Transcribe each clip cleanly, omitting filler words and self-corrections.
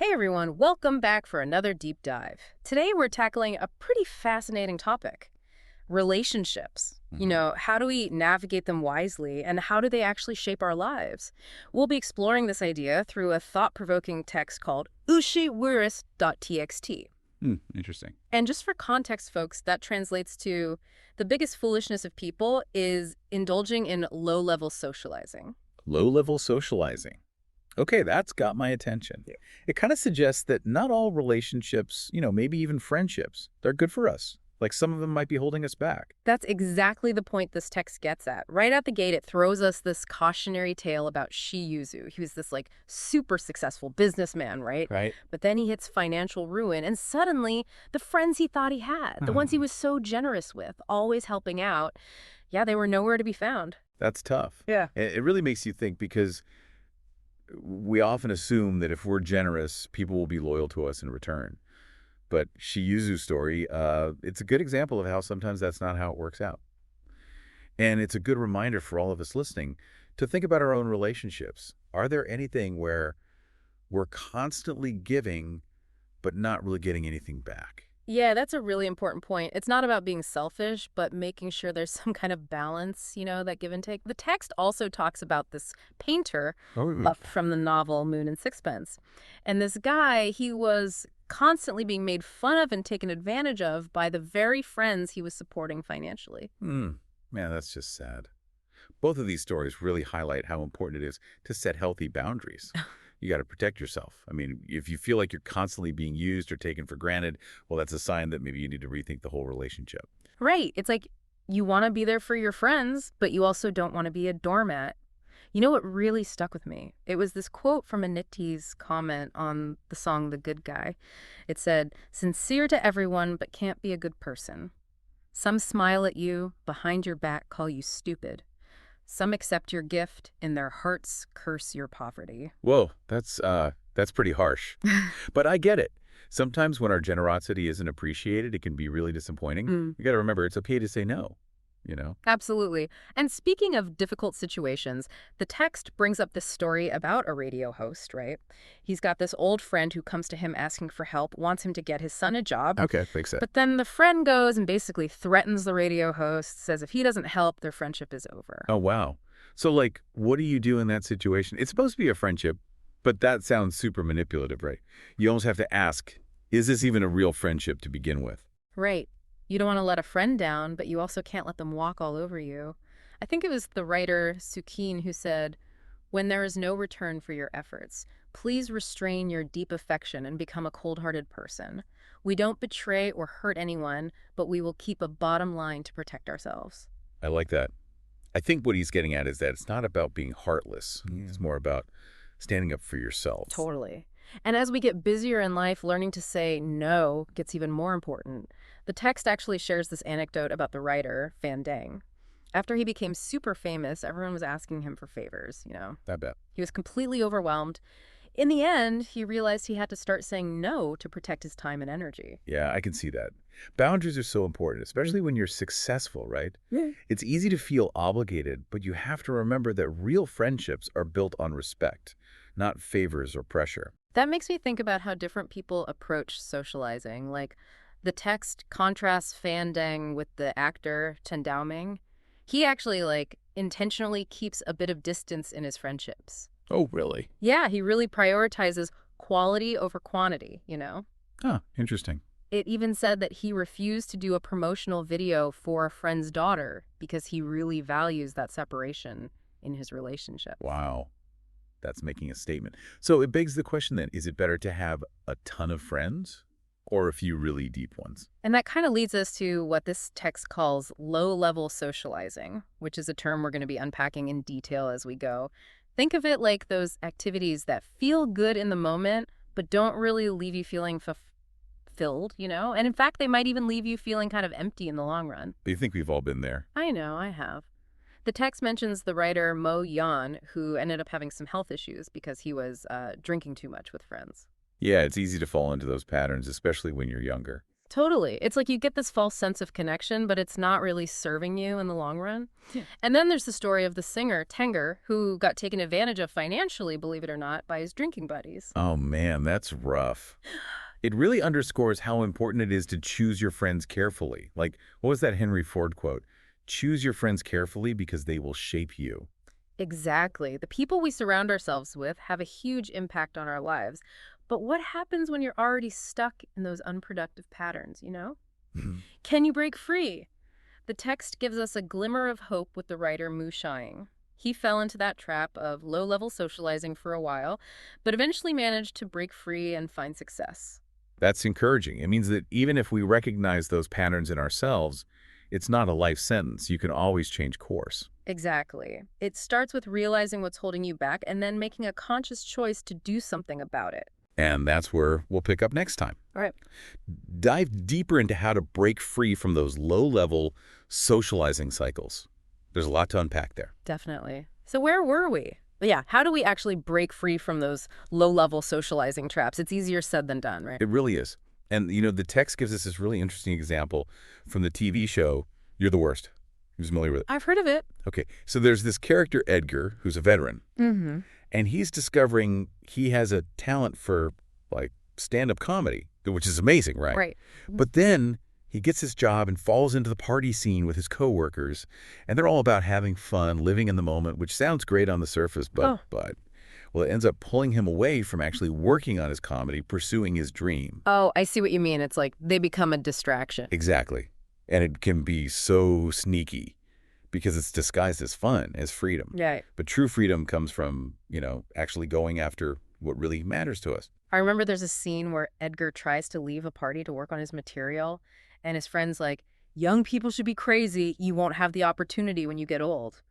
Hey everyone, welcome back for another deep dive. Today we're tackling a pretty fascinating topic, relationships. Hmm. How do we navigate them wisely and how do they actually shape our lives? We'll be exploring this idea through a thought-provoking text called ushiwurus.txt. Interesting. And just for context, folks, that translates to the biggest foolishness of people is indulging in low-level socializing. Low-level socializing. Okay, that's got my attention. Yeah. It kind of suggests that not all relationships, maybe even friendships, they're good for us. Like some of them might be holding us back. That's exactly the point this text gets at. Right out the gate, it throws us this cautionary tale about Shiyuzu. He was this super successful businessman, right? Right. But then he hits financial ruin, and suddenly the friends he thought he had, the ones he was so generous with, always helping out, yeah, they were nowhere to be found. That's tough. Yeah. It really makes you think because we often assume that if we're generous, people will be loyal to us in return. But Shiyuzu's story, it's a good example of how sometimes that's not how it works out. And it's a good reminder for all of us listening to think about our own relationships. Are there anything where we're constantly giving but not really getting anything back? Yeah, that's a really important point. It's not about being selfish, but making sure there's some kind of balance, that give and take. The text also talks about this painter Oh, from the novel Moon and Sixpence. And this guy, he was constantly being made fun of and taken advantage of by the very friends he was supporting financially. man, that's just sad. Both of these stories really highlight how important it is to set healthy boundaries. You got to protect yourself. I mean, if you feel like you're constantly being used or taken for granted, well, that's a sign that maybe you need to rethink the whole relationship. Right. It's like you want to be there for your friends, but you also don't want to be a doormat. You know what really stuck with me? It was this quote from Aniti's comment on the song The Good Guy. It said, "Sincere to everyone, but can't be a good person. Some smile at you, behind your back call you stupid. Some accept your gift, in their hearts curse your poverty." Whoa, that's pretty harsh. But I get it. Sometimes when our generosity isn't appreciated, it can be really disappointing. Mm. You got to remember it's okay to say no, you know? Absolutely. And speaking of difficult situations, the text brings up this story about a radio host, right? He's got this old friend who comes to him asking for help, wants him to get his son a job. Okay, makes sense. But then the friend goes and basically threatens the radio host, says if he doesn't help, their friendship is over. Oh, wow. So, like, what do you do in that situation? It's supposed to be a friendship, but that sounds super manipulative, right? You almost have to ask, is this even a real friendship to begin with? Right. You don't want to let a friend down, but you also can't let them walk all over you. I think it was the writer Sukin who said, "When there is no return for your efforts, please restrain your deep affection and become a cold-hearted person. We don't betray or hurt anyone, but we will keep a bottom line to protect ourselves." I like that. I think what he's getting at is that it's not about being heartless. It's more about standing up for yourself. Totally. And as we get busier in life, learning to say no gets even more important. The text actually shares this anecdote about the writer, Van Dang. After he became super famous, everyone was asking him for favors. I bet. He was completely overwhelmed. In the end, he realized he had to start saying no to protect his time and energy. Yeah, I can see that. Boundaries are so important, especially when you're successful, right? Yeah. It's easy to feel obligated, but you have to remember that real friendships are built on respect, not favors or pressure. That makes me think about how different people approach socializing. Like, the text contrasts Fan Dang with the actor Chen Daoming. He actually, intentionally keeps a bit of distance in his friendships. Oh, really? Yeah, he really prioritizes quality over quantity. Huh, interesting. It even said that he refused to do a promotional video for a friend's daughter because he really values that separation in his relationship. Wow. That's making a statement. So it begs the question then, is it better to have a ton of friends or a few really deep ones? And that kind of leads us to what this text calls low-level socializing, which is a term we're going to be unpacking in detail as we go. Think of it like those activities that feel good in the moment, but don't really leave you feeling fulfilled. And in fact, they might even leave you feeling kind of empty in the long run. Do you think we've all been there? I know, I have. The text mentions the writer Mo Yan, who ended up having some health issues because he was drinking too much with friends. Yeah, it's easy to fall into those patterns, especially when you're younger. Totally. It's like you get this false sense of connection, but it's not really serving you in the long run. Yeah. And then there's the story of the singer, Tenger, who got taken advantage of financially, believe it or not, by his drinking buddies. Oh man, that's rough. It really underscores how important it is to choose your friends carefully. Like, what was that Henry Ford quote? Choose your friends carefully because they will shape you. Exactly. The people we surround ourselves with have a huge impact on our lives. But what happens when you're already stuck in those unproductive patterns, you know? Mhm. Can you break free? The text gives us a glimmer of hope with the writer Mu Shang. He fell into that trap of low-level socializing for a while, but eventually managed to break free and find success. That's encouraging. It means that even if we recognize those patterns in ourselves, it's not a life sentence. You can always change course. Exactly. It starts with realizing what's holding you back and then making a conscious choice to do something about it. And that's where we'll pick up next time. All right. Dive deeper into how to break free from those low-level socializing cycles. There's a lot to unpack there. Definitely. So where were we? Yeah, how do we actually break free from those low-level socializing traps? It's easier said than done, right? It really is. And, the text gives us this really interesting example from the TV show, You're the Worst. You're familiar with it? I've heard of it. Okay, so there's this character, Edgar, who's a veteran, Mm-hmm. and he's discovering he has a talent for, like, stand-up comedy, which is amazing, right? Right. But then he gets his job and falls into the party scene with his coworkers, and they're all about having fun, living in the moment, which sounds great on the surface, Oh. well, it ends up pulling him away from actually working on his comedy, pursuing his dream. Oh, I see what you mean. It's like they become a distraction. Exactly. And it can be so sneaky because it's disguised as fun, as freedom. Right. But true freedom comes from, actually going after what really matters to us. I remember there's a scene where Edgar tries to leave a party to work on his material, and his friend's like, young people should be crazy. You won't have the opportunity when you get old.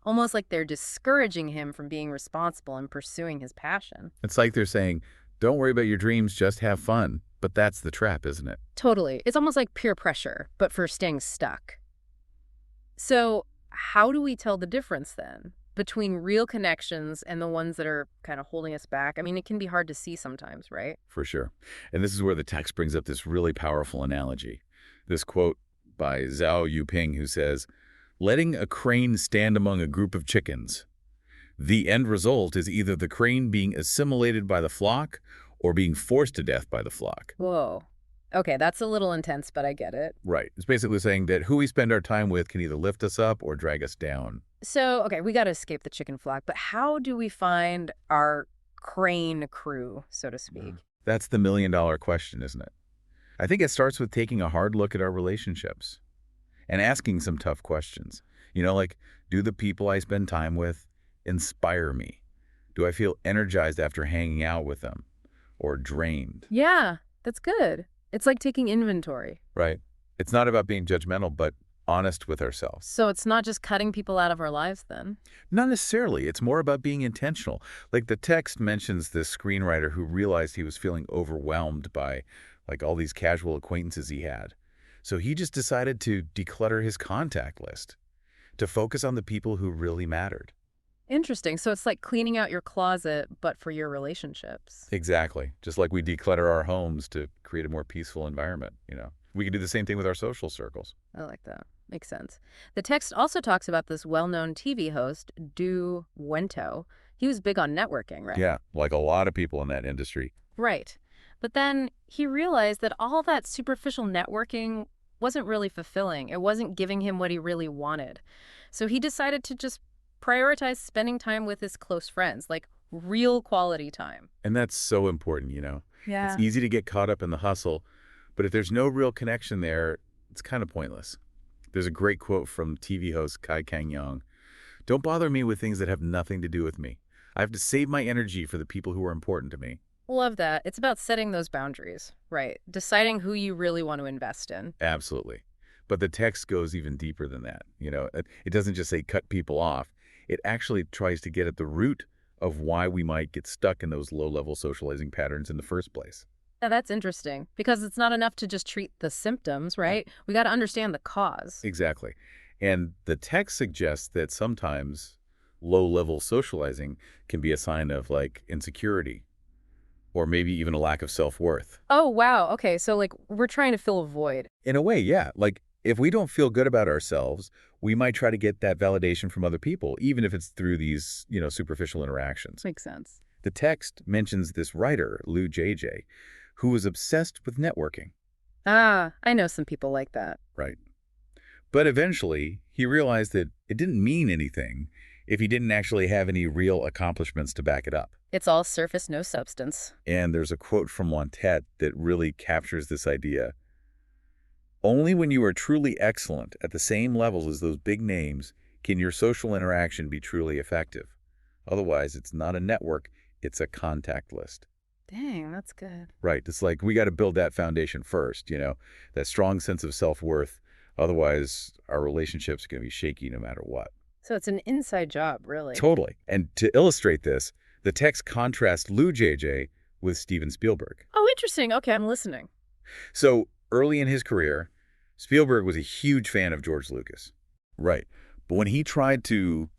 Almost like they're discouraging him from being responsible and pursuing his passion. It's like they're saying, don't worry about your dreams, just have fun. But that's the trap, isn't it? Totally. It's almost like peer pressure, but for staying stuck. So, how do we tell the difference then between real connections and the ones that are kind of holding us back? I mean, it can be hard to see sometimes, right? For sure. And this is where the text brings up this really powerful analogy. This quote by Zhao Yuping, who says, letting a crane stand among a group of chickens. The end result is either the crane being assimilated by the flock or being forced to death by the flock. Whoa. Okay, that's a little intense, but I get it. Right. It's basically saying that who we spend our time with can either lift us up or drag us down. So, okay, we got to escape the chicken flock, but how do we find our crane crew, so to speak? That's the million-dollar question, isn't it? I think it starts with taking a hard look at our relationships and asking some tough questions. Like, do the people I spend time with inspire me? Do I feel energized after hanging out with them or drained? Yeah, that's good. It's like taking inventory. Right. It's not about being judgmental, but honest with ourselves. So it's not just cutting people out of our lives then. Not necessarily. It's more about being intentional. Like the text mentions this screenwriter who realized he was feeling overwhelmed by like all these casual acquaintances he had. So he just decided to declutter his contact list to focus on the people who really mattered. Interesting. So it's like cleaning out your closet, but for your relationships. Exactly. Just like we declutter our homes to create a more peaceful environment. We can do the same thing with our social circles. I like that. Makes sense. The text also talks about this well-known TV host, Du Wento. He was big on networking, right? Yeah, like a lot of people in that industry. Right. But then he realized that all that superficial networking wasn't really fulfilling. It wasn't giving him what he really wanted. So he decided to just prioritize spending time with his close friends, like real quality time. And that's so important. Yeah. It's easy to get caught up in the hustle, but if there's no real connection there, it's kind of pointless. There's a great quote from TV host Kai Kang-yong. Don't bother me with things that have nothing to do with me. I have to save my energy for the people who are important to me. Love that. It's about setting those boundaries, right? Deciding who you really want to invest in. Absolutely. But the text goes even deeper than that. It doesn't just say cut people off. It actually tries to get at the root of why we might get stuck in those low-level socializing patterns in the first place. Yeah, that's interesting because it's not enough to just treat the symptoms, right? We got to understand the cause. Exactly. And the text suggests that sometimes low-level socializing can be a sign of, like, insecurity or maybe even a lack of self-worth. Oh, wow. Okay, so like we're trying to fill a void. In a way, yeah. Like, if we don't feel good about ourselves, we might try to get that validation from other people, even if it's through these, superficial interactions. Makes sense. The text mentions this writer, Lou JJ, who was obsessed with networking, Ah, I know some people like that. right? But eventually, he realized that it didn't mean anything if he didn't actually have any real accomplishments to back it up. It's all surface, no substance. And there's a quote from Montet that really captures this idea. Only when you are truly excellent at the same levels as those big names can your social interaction be truly effective. Otherwise, it's not a network, it's a contact list. Dang, that's good. Right. It's like we got to build that foundation first, that strong sense of self-worth. Otherwise, our relationship's going to be shaky no matter what. So it's an inside job, really. Totally. And to illustrate this, the text contrasts Lou JJ with Steven Spielberg. Oh, interesting. Okay, I'm listening. So early in his career, Spielberg was a huge fan of George Lucas. Right. But when he tried to,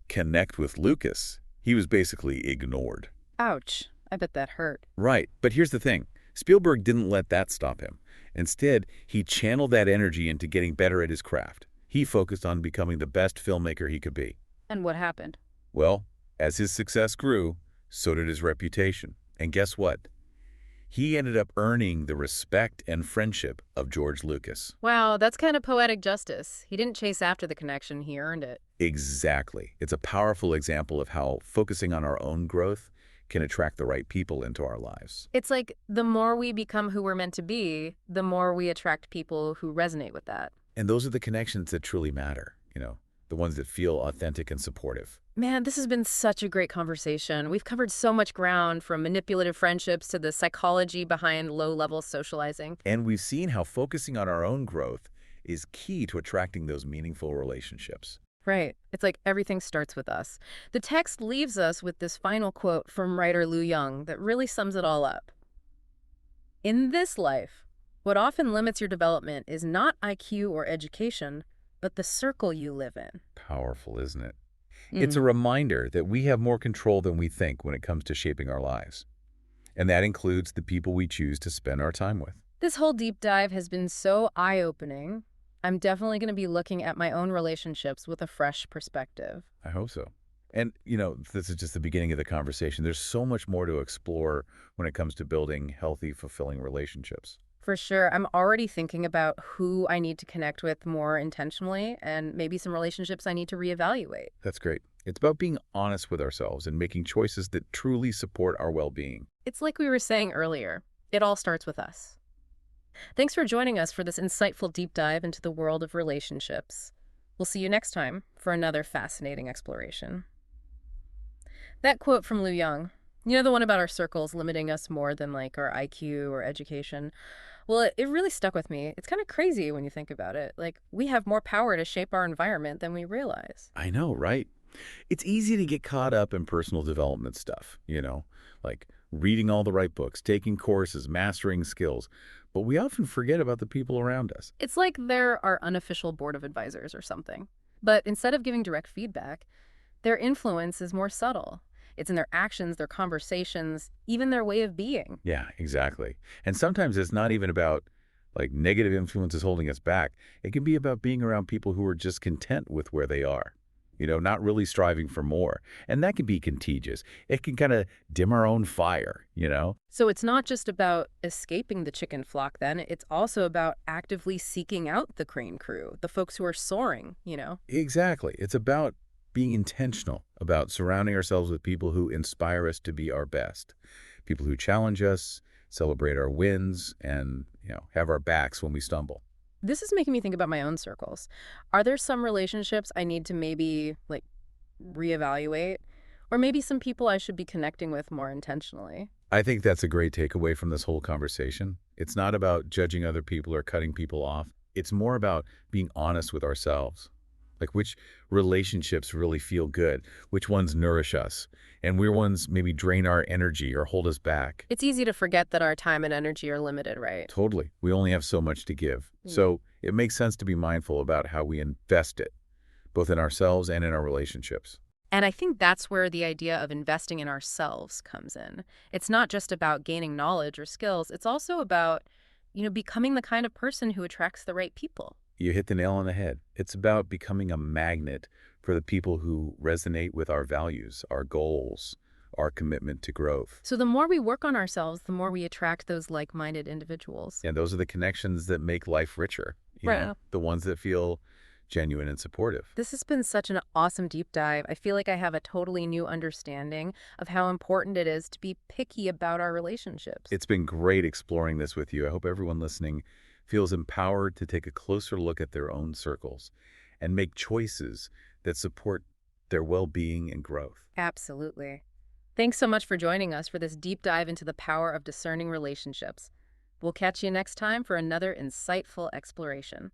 connect with Lucas, he was basically ignored. Ouch. I bet that hurt. Right. But here's the thing. Spielberg didn't let that stop him. Instead, he channeled that energy into getting better at his craft. He focused on becoming the best filmmaker he could be. And what happened? Well, as his success grew, so did his reputation. And guess what? He ended up earning the respect and friendship of George Lucas. Wow, that's kind of poetic justice. He didn't chase after the connection, he earned it. Exactly. It's a powerful example of how focusing on our own growth can attract the right people into our lives. It's like the more we become who we're meant to be, the more we attract people who resonate with that. And those are the connections that truly matter, the ones that feel authentic and supportive. Man, this has been such a great conversation. We've covered so much ground, from manipulative friendships to the psychology behind low-level socializing. And we've seen how focusing on our own growth is key to attracting those meaningful relationships. Right. It's like everything starts with us. The text leaves us with this final quote from writer Lu Young that really sums it all up. In this life, what often limits your development is not IQ or education, but the circle you live in. Powerful, isn't it? It's a Mm. reminder that we have more control than we think when it comes to shaping our lives. And that includes the people we choose to spend our time with. This whole deep dive has been so eye-opening. I'm definitely going to be looking at my own relationships with a fresh perspective. I hope so. And, this is just the beginning of the conversation. There's so much more to explore when it comes to building healthy, fulfilling relationships. For sure. I'm already thinking about who I need to connect with more intentionally, and maybe some relationships I need to reevaluate. That's great. It's about being honest with ourselves and making choices that truly support our well-being. It's like we were saying earlier, it all starts with us. Thanks for joining us for this insightful deep dive into the world of relationships. We'll see you next time for another fascinating exploration. That quote from Lu Young, the one about our circles limiting us more than our IQ or education. Well, it really stuck with me. It's kind of crazy when you think about it. We have more power to shape our environment than we realize. I know, right? It's easy to get caught up in personal development stuff, like reading all the right books, taking courses, mastering skills. But we often forget about the people around us. It's like they're our unofficial board of advisors or something. But instead of giving direct feedback, their influence is more subtle. It's in their actions, their conversations, even their way of being. Yeah, exactly. And sometimes it's not even about negative influences holding us back. It can be about being around people who are just content with where they are, not really striving for more. And that can be contagious. It can kind of dim our own fire. So it's not just about escaping the chicken flock then, it's also about actively seeking out the crane crew, the folks who are soaring. Exactly. It's about being intentional about surrounding ourselves with people who inspire us to be our best, people who challenge us, celebrate our wins, and, have our backs when we stumble. This is making me think about my own circles. Are there some relationships I need to maybe reevaluate? Or maybe some people I should be connecting with more intentionally? I think that's a great takeaway from this whole conversation. It's not about judging other people or cutting people off. It's more about being honest with ourselves. Which relationships really feel good, which ones nourish us, and which ones maybe drain our energy or hold us back. It's easy to forget that our time and energy are limited, right? Totally. We only have so much to give. Mm. So it makes sense to be mindful about how we invest it, both in ourselves and in our relationships. And I think that's where the idea of investing in ourselves comes in. It's not just about gaining knowledge or skills, it's also about, becoming the kind of person who attracts the right people. You hit the nail on the head. It's about becoming a magnet for the people who resonate with our values, our goals, our commitment to growth. So the more we work on ourselves, the more we attract those like-minded individuals. And those are the connections that make life richer, Right. the ones that feel genuine and supportive. This has been such an awesome deep dive. I feel like I have a totally new understanding of how important it is to be picky about our relationships. It's been great exploring this with you. I hope everyone listening feels empowered to take a closer look at their own circles and make choices that support their well-being and growth. Absolutely. Thanks so much for joining us for this deep dive into the power of discerning relationships. We'll catch you next time for another insightful exploration.